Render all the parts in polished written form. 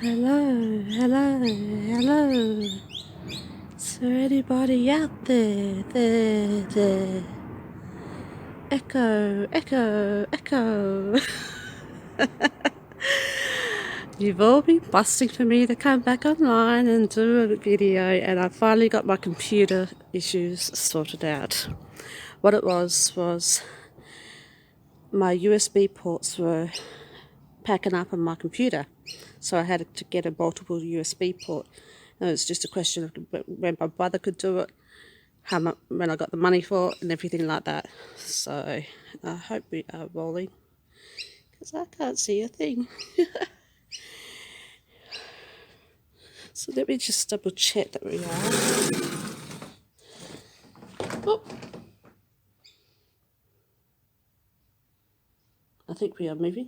Hello, hello, hello. Is there anybody out there? There. Echo, echo, echo. You've all been busting for me to come back online and do a video, and I finally got my computer issues sorted out. What it was my USB ports were packing up on my computer, so I had to get a multiple USB port. And it was just a question of when my brother could do it, when I got the money for it, and everything like that. So I hope we are rolling, because I can't see a thing. So let me just double check that we are. Oh, I think we are moving.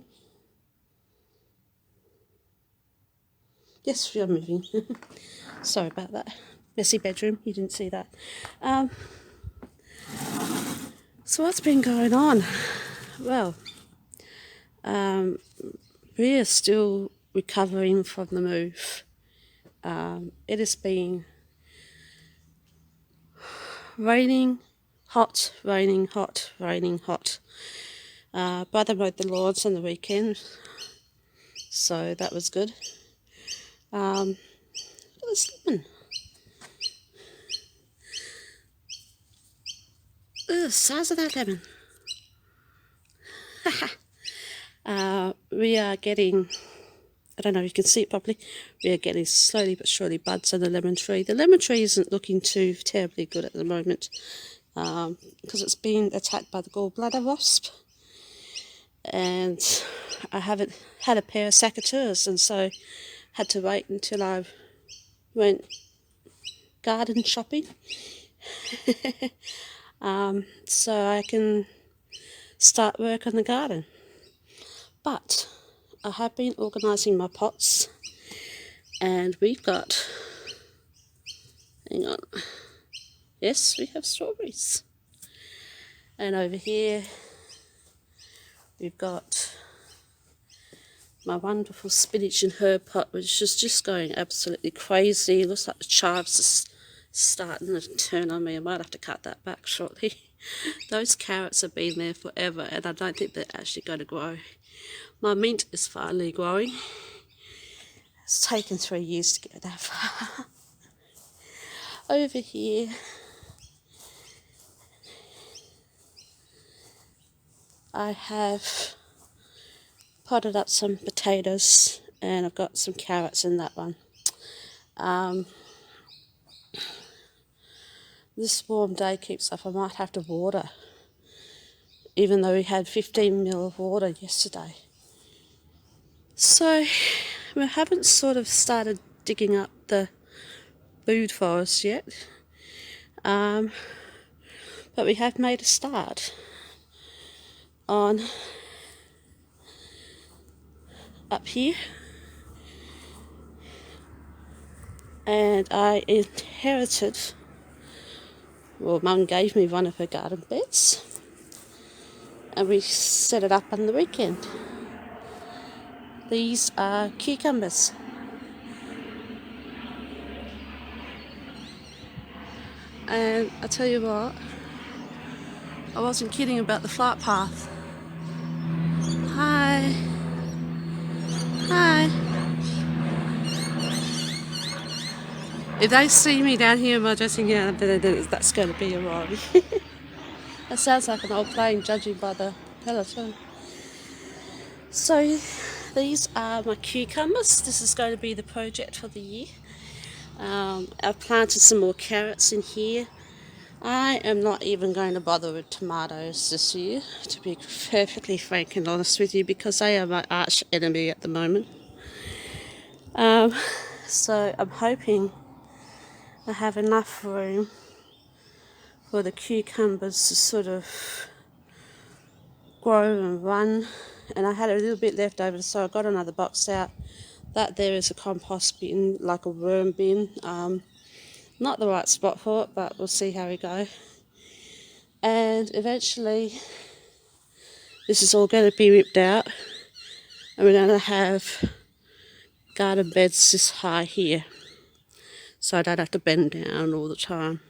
Yes, we are moving. Sorry about that. Messy bedroom, you didn't see that. So what's been going on? Well, we are still recovering from the move. It has been raining, hot, raining, hot, raining, hot. Brother mowed the lawns on the weekend, so that was good. Look at this lemon. Look at the size of that lemon. We are getting, I don't know if you can see it properly, we are getting slowly but surely buds on the lemon tree. The lemon tree isn't looking too terribly good at the moment, because it's been attacked by the gallbladder wasp, and I haven't had a pair of secateurs, and so had to wait until I went garden shopping so I can start work on the garden. But I have been organising my pots, and we've got, hang on, yes, we have strawberries. And over here we've got my wonderful spinach and herb pot, which is just going absolutely crazy. It looks like the chives are starting to turn on me. I might have to cut that back shortly. Those carrots have been there forever, and I don't think they're actually going to grow. My mint is finally growing. It's taken 3 years to get that far. Over here, I have potted up some potatoes, and I've got some carrots in that one. This warm day keeps up. I might have to water, even though we had 15 ml of water yesterday. So we haven't sort of started digging up the food forest yet, but we have made a start on up here, and I inherited, well, Mum gave me one of her garden beds, and we set it up on the weekend. These are cucumbers. And I tell you what, I wasn't kidding about the flight path. Hi. Hi. If they see me down here in my dressing gown, that's going to be a ride. That sounds like an old plane, judging by the peloton. So these are my cucumbers. This is going to be the project for the year. I've planted some more carrots in here. I am not even going to bother with tomatoes this year, to be perfectly frank and honest with you, because they are my arch enemy at the moment. So I'm hoping I have enough room for the cucumbers to sort of grow and run. And I had a little bit left over, so I got another box out. That there is a compost bin, like a worm bin. Not the right spot for it, but we'll see how we go. And eventually this is all going to be ripped out, and we're going to have garden beds this high here, so I don't have to bend down all the time.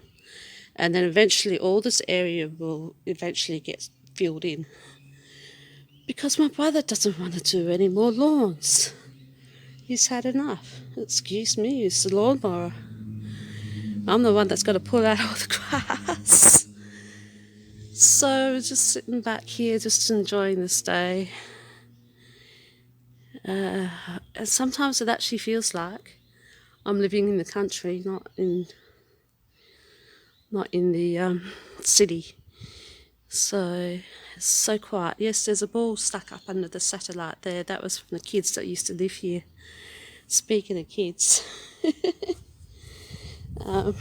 And then eventually all this area will eventually get filled in, because my brother doesn't want to do any more lawns. He's had enough. Excuse me, it's the lawnmower. I'm the one that's got to pull out all the grass. So just sitting back here, just enjoying this day. And sometimes it actually feels like I'm living in the country, not in the city. So it's so quiet. Yes, there's a ball stuck up under the satellite there. That was from the kids that used to live here. Speaking of kids, where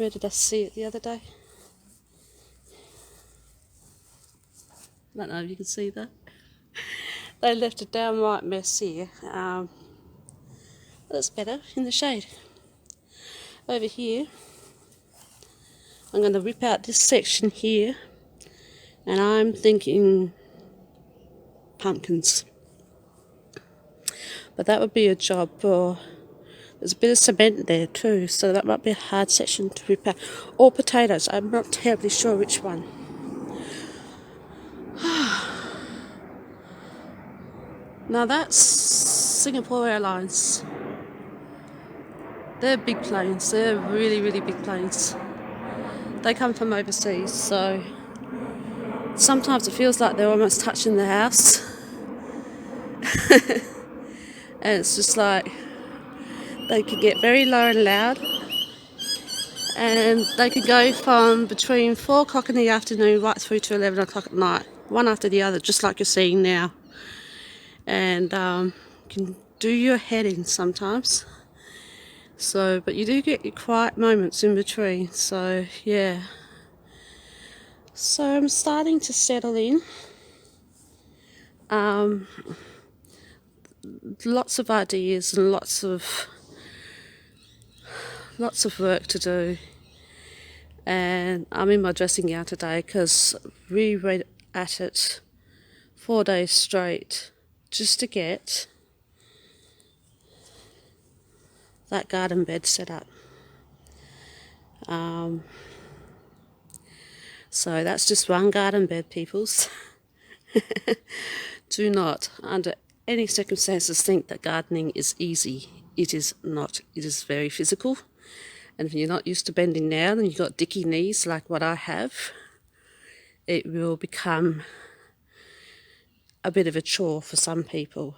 did I see it the other day? I don't know if you can see that. They left a downright mess here. That's better in the shade. Over here, I'm going to rip out this section here, and I'm thinking pumpkins. But that would be a job for... There's a bit of cement there too, so that might be a hard section to rip out. Or potatoes. I'm not terribly sure which one. Now that's Singapore Airlines. They're big planes. They're really, really big planes. They come from overseas, so sometimes it feels like they're almost touching the house. And it's just like they can get very low and loud, and they can go from between 4 o'clock in the afternoon right through to 11 o'clock at night, one after the other, just like you're seeing now. And can do your head in sometimes. So, but you do get your quiet moments in between. So yeah. So I'm starting to settle in. Lots of ideas and lots of work to do. And I'm in my dressing gown today because we were at it 4 days straight just to get that garden bed set up. So that's just one garden bed, peoples. Do not, under any circumstances, think that gardening is easy. It is not. It is very physical. And if you're not used to bending down and you've got dicky knees like what I have, it will become a bit of a chore for some people.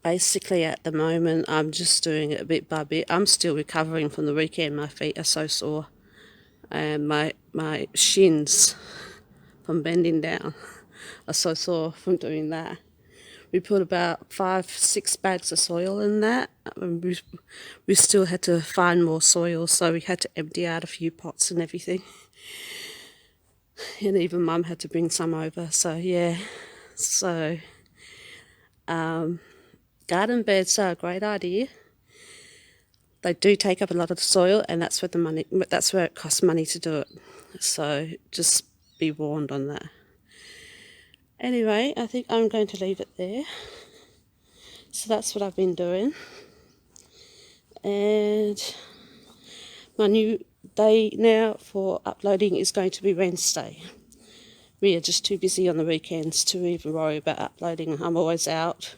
Basically, at the moment, I'm just doing it bit by bit. I'm still recovering from the weekend. My feet are so sore. And my shins from bending down are so sore from doing that. We put about 5-6 bags of soil in that. We still had to find more soil, so we had to empty out a few pots and everything. And even Mum had to bring some over. So yeah, so garden beds are a great idea. They do take up a lot of soil, and that's where it costs money to do it. So just be warned on that. Anyway, I think I'm going to leave it there. So that's what I've been doing. And my new day now for uploading is going to be Wednesday. We are just too busy on the weekends to even worry about uploading. I'm always out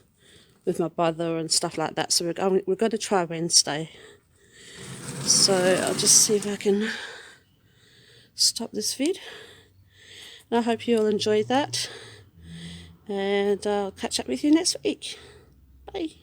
with my brother and stuff like that. So we're going to try Wednesday. So I'll just see if I can stop this vid. And I hope you all enjoyed that. And I'll catch up with you next week. Bye.